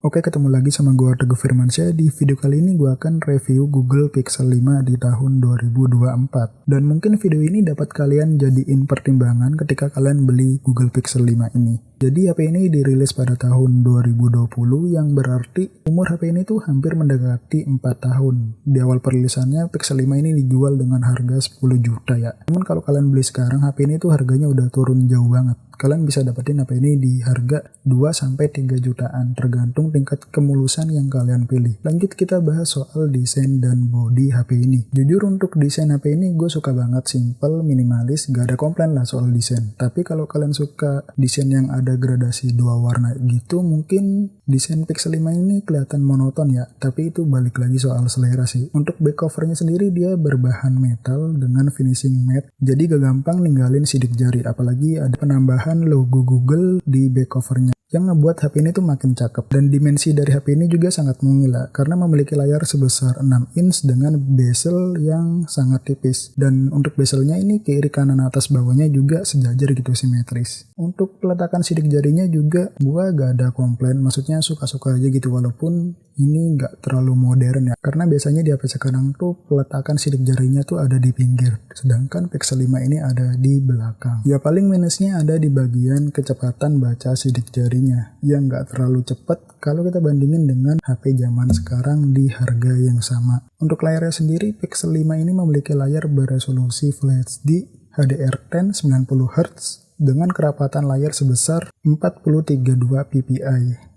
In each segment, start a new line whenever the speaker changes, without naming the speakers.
Oke, ketemu lagi sama gue Teguh Firmansyah. Di video kali ini gue akan review Google Pixel 5 di tahun 2024. Dan mungkin video ini dapat kalian jadiin pertimbangan ketika kalian beli Google Pixel 5 ini. Jadi HP ini dirilis pada tahun 2020 yang berarti umur HP ini tuh hampir mendekati 4 tahun. Di awal perilisannya Pixel 5 ini dijual dengan harga 10 juta ya. Namun kalau kalian beli sekarang HP ini tuh harganya udah turun jauh banget. Kalian bisa dapetin HP ini di harga 2-3 jutaan tergantung tingkat kemulusan yang kalian pilih. Lanjut kita bahas soal desain dan body HP ini. Jujur untuk desain HP ini gue suka banget, simple, minimalis, gak ada komplain lah soal desain. Tapi kalau kalian suka desain yang ada gradasi 2 warna gitu, mungkin desain Pixel 5 ini kelihatan monoton ya. Tapi itu balik lagi soal selera sih. Untuk back covernya sendiri dia berbahan metal dengan finishing matte. Jadi gak gampang ninggalin sidik jari, apalagi ada penambahan logo Google di back covernya yang ngebuat HP ini tuh makin cakep. Dan dimensi dari HP ini juga sangat mungil karena memiliki layar sebesar 6 inch dengan bezel yang sangat tipis. Dan untuk bezelnya ini kiri kanan atas bawahnya juga sejajar gitu, simetris. Untuk peletakan sidik jarinya juga gua gak ada komplain, maksudnya suka-suka aja gitu, walaupun ini gak terlalu modern ya. Karena biasanya di HP sekarang tuh peletakan sidik jarinya tuh ada di pinggir, sedangkan Pixel 5 ini ada di belakang. Ya paling minusnya ada di bagian kecepatan baca sidik jari yang nggak terlalu cepat kalau kita bandingin dengan HP zaman sekarang di harga yang sama. Untuk layarnya sendiri, Pixel 5 ini memiliki layar beresolusi Full HD HDR10 90Hz dengan kerapatan layar sebesar 4032 ppi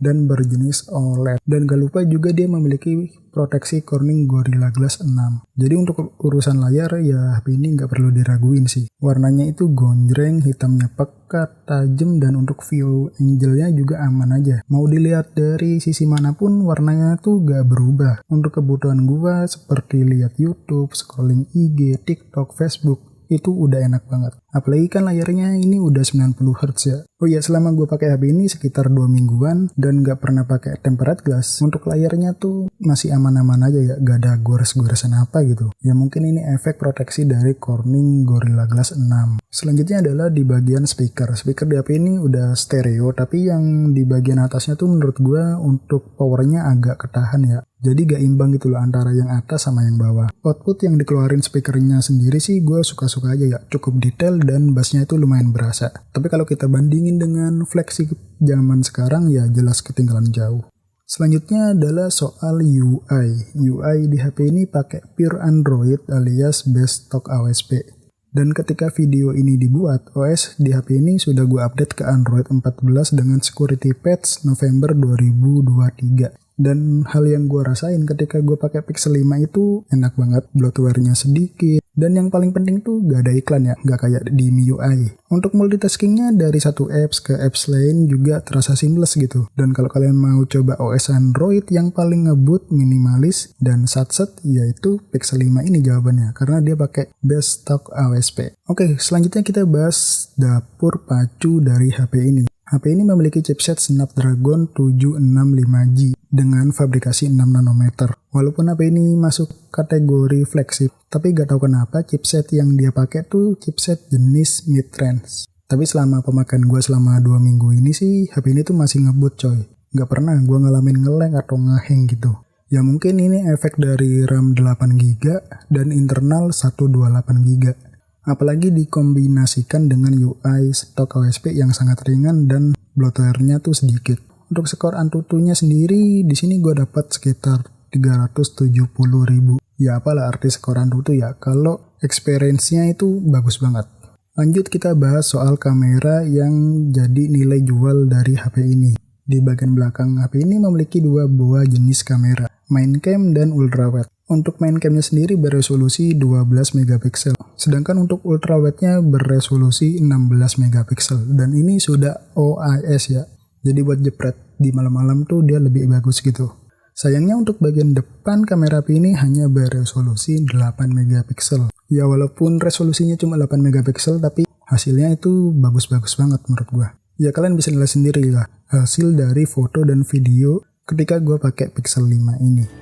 dan berjenis OLED. Dan gak lupa juga dia memiliki proteksi Corning Gorilla Glass 6. Jadi untuk urusan layar ya HP ini gak perlu diraguin sih. Warnanya itu gonjreng, hitamnya pekat, tajam, dan untuk view angle-nya juga aman aja. Mau dilihat dari sisi manapun warnanya tuh gak berubah. Untuk kebutuhan gua seperti lihat YouTube, scrolling IG, TikTok, Facebook, itu udah enak banget. Apalagi kan layarnya ini udah 90Hz ya. Oh iya, selama gue pakai HP ini sekitar 2 mingguan dan gak pernah pakai tempered glass. Untuk layarnya tuh masih aman-aman aja ya, gak ada gores-goresan apa gitu. Ya mungkin ini efek proteksi dari Corning Gorilla Glass 6. Selanjutnya adalah di bagian speaker. Speaker di HP ini udah stereo, tapi yang di bagian atasnya tuh menurut gue untuk powernya agak ketahan ya. Jadi gak imbang gitu loh antara yang atas sama yang bawah. Output yang dikeluarin speakernya sendiri sih gue suka-suka aja ya. Cukup detail dan bassnya itu lumayan berasa. Tapi kalau kita bandingin dengan flagship zaman sekarang ya jelas ketinggalan jauh. Selanjutnya adalah soal UI. UI di HP ini pakai pure Android alias base stock AOSP. Dan ketika video ini dibuat, OS di HP ini sudah gue update ke Android 14 dengan security patch November 2023. Dan hal yang gue rasain ketika gue pakai Pixel 5 itu enak banget, bloatware-nya sedikit. Dan yang paling penting tuh gak ada iklan ya, gak kayak di MIUI. Untuk multitaskingnya dari satu apps ke apps lain juga terasa seamless gitu. Dan kalau kalian mau coba OS Android yang paling ngebut, minimalis, dan satset, yaitu Pixel 5 ini jawabannya. Karena dia pakai base stock AOSP. Oke, selanjutnya kita bahas dapur pacu dari HP ini. HP ini memiliki chipset Snapdragon 765G dengan fabrikasi 6 nanometer. Walaupun HP ini masuk kategori flagship, tapi gak tahu kenapa chipset yang dia pakai tuh chipset jenis mid-range. Tapi selama pemakaian gue selama 2 minggu ini sih, HP ini tuh masih ngebut coy. Gak pernah gue ngalamin nge-lag atau nge-hang gitu. Ya mungkin ini efek dari RAM 8GB dan internal 128GB. Apalagi dikombinasikan dengan UI stok AOSP yang sangat ringan dan bloatware-nya tuh sedikit. Untuk skor Antutunya sendiri di sini gue dapat sekitar 370.000. Ya apalah arti skor Antutu ya, kalau experience-nya itu bagus banget. Lanjut kita bahas soal kamera yang jadi nilai jual dari HP ini. Di bagian belakang HP ini memiliki 2 buah jenis kamera, main cam dan ultrawide. Untuk main camnya sendiri beresolusi 12 megapiksel, sedangkan untuk ultrawide-nya beresolusi 16 megapiksel. Dan ini sudah OIS ya, jadi buat jepret di malam-malam tuh dia lebih bagus gitu. Sayangnya untuk bagian depan kamera HP ini hanya beresolusi 8 megapiksel. Ya walaupun resolusinya cuma 8 megapiksel, tapi hasilnya itu bagus-bagus banget menurut gua. Ya kalian bisa nilai sendiri lah hasil dari foto dan video ketika gua pakai Pixel 5 ini.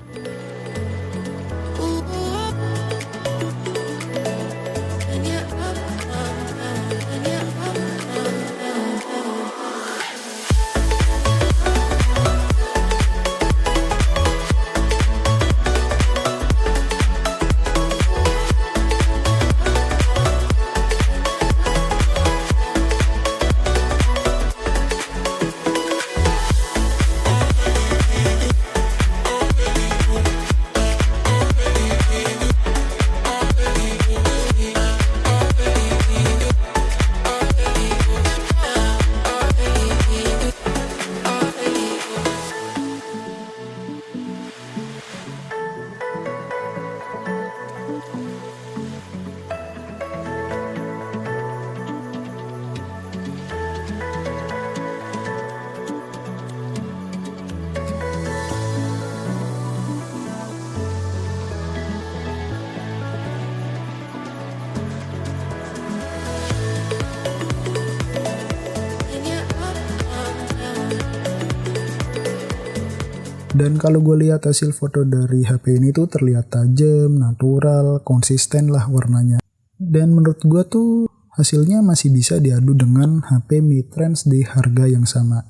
Dan kalau gue lihat hasil foto dari HP ini tuh terlihat tajam, natural, konsisten lah warnanya. Dan menurut gue tuh hasilnya masih bisa diadu dengan HP mid-range di harga yang sama.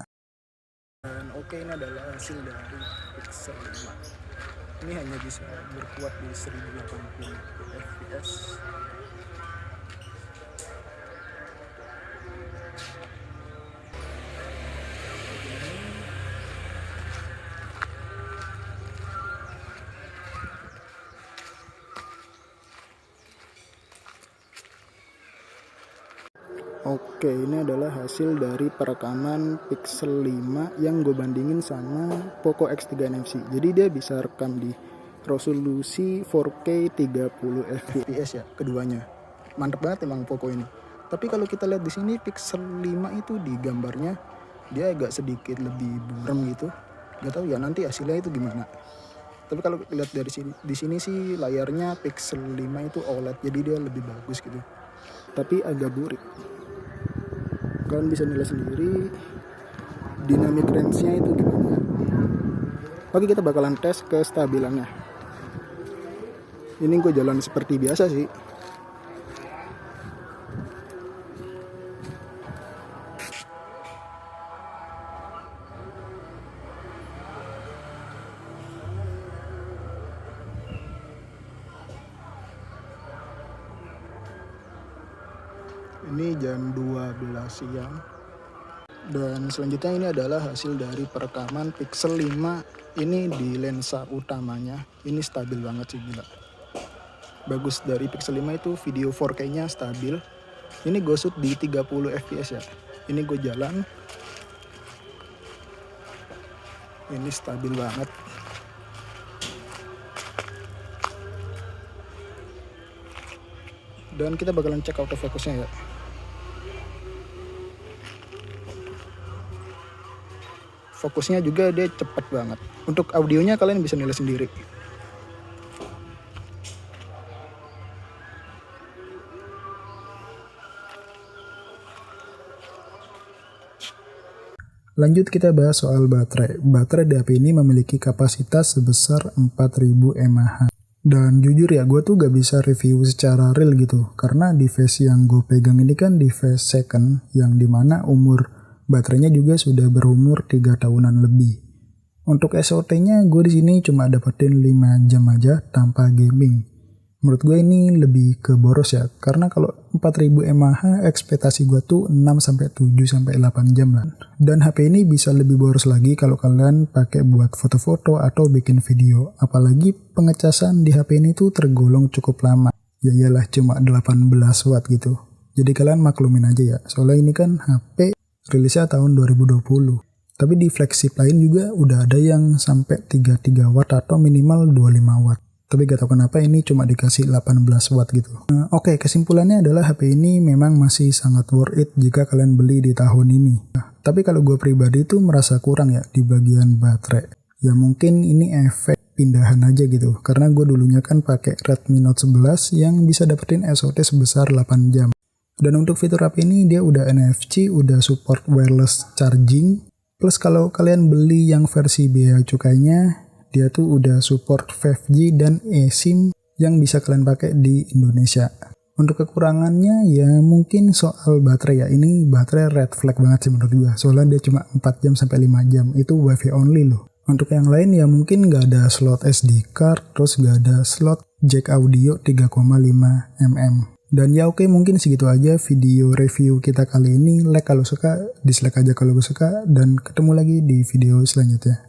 Dan oke, ini adalah hasil dari Pixel 5. Ini hanya bisa berkuat di 1080 fps. Oke, ini adalah hasil dari perekaman Pixel 5 yang gue bandingin sama Poco X3 NFC. Jadi dia bisa rekam di resolusi 4K 30 fps ya, keduanya. Mantep banget emang Poco ini. Tapi kalau kita lihat di sini Pixel 5 itu di gambarnya dia agak sedikit lebih buram gitu. Gak tahu ya nanti hasilnya itu gimana. Tapi kalau lihat dari sini, di sini sih layarnya Pixel 5 itu OLED, jadi dia lebih bagus gitu. Tapi agak burik. Kalian bisa nilai sendiri dynamic range-nya itu gimana. Oke, kita bakalan tes kestabilannya. Ini gue jalan seperti biasa sih. Ini jam 12 siang. Dan selanjutnya ini adalah hasil dari perekaman Pixel 5 ini di lensa utamanya. Ini stabil banget sih, gila. Bagus dari Pixel 5 itu video 4K nya stabil. Ini gue shoot di 30 fps ya. Ini gue jalan. Ini stabil banget. Dan kita bakalan cek autofocusnya ya. Fokusnya juga dia cepet banget. Untuk audionya kalian bisa nilai sendiri. Lanjut kita bahas soal baterai. Baterai di HP ini memiliki kapasitas sebesar 4000 mAh. Dan jujur ya, gue tuh gak bisa review secara real gitu. Karena device yang gue pegang ini kan device second, yang dimana umur baterainya juga sudah berumur 3 tahunan lebih. Untuk SOT-nya gue di sini cuma dapetin 5 jam aja tanpa gaming. Menurut gue ini lebih ke boros ya, karena kalau 4000 mAh ekspektasi gue tuh 6-7-8 jam lah. Dan HP ini bisa lebih boros lagi kalau kalian pakai buat foto-foto atau bikin video. Apalagi pengecasan di HP ini tuh tergolong cukup lama. Ya iyalah, cuma 18 watt gitu. Jadi kalian maklumin aja ya, soalnya ini kan HP rilisnya tahun 2020. Tapi di flagship lain juga udah ada yang sampai 33 watt atau minimal 25 watt. Tapi gak tau kenapa ini cuma dikasih 18 watt gitu. Oke, kesimpulannya adalah HP ini memang masih sangat worth it jika kalian beli di tahun ini. Tapi kalau gue pribadi tuh merasa kurang ya di bagian baterai. Ya mungkin ini efek pindahan aja gitu. Karena gue dulunya kan pakai Redmi Note 11 yang bisa dapetin SOT sebesar 8 jam. Dan untuk fitur HP ini dia udah NFC, udah support wireless charging. Plus kalau kalian beli yang versi bea cukainya, dia tuh udah support 5G dan eSIM yang bisa kalian pakai di Indonesia. Untuk kekurangannya ya mungkin soal baterai ya. Ini baterai red flag banget sih menurut gue. Soalnya dia cuma 4 jam sampai 5 jam. Itu WiFi only loh. Untuk yang lain ya mungkin gak ada slot SD card, terus gak ada slot jack audio 3,5 mm. Dan ya oke, mungkin segitu aja video review kita kali ini. Like kalau suka, dislike aja kalau suka, dan ketemu lagi di video selanjutnya.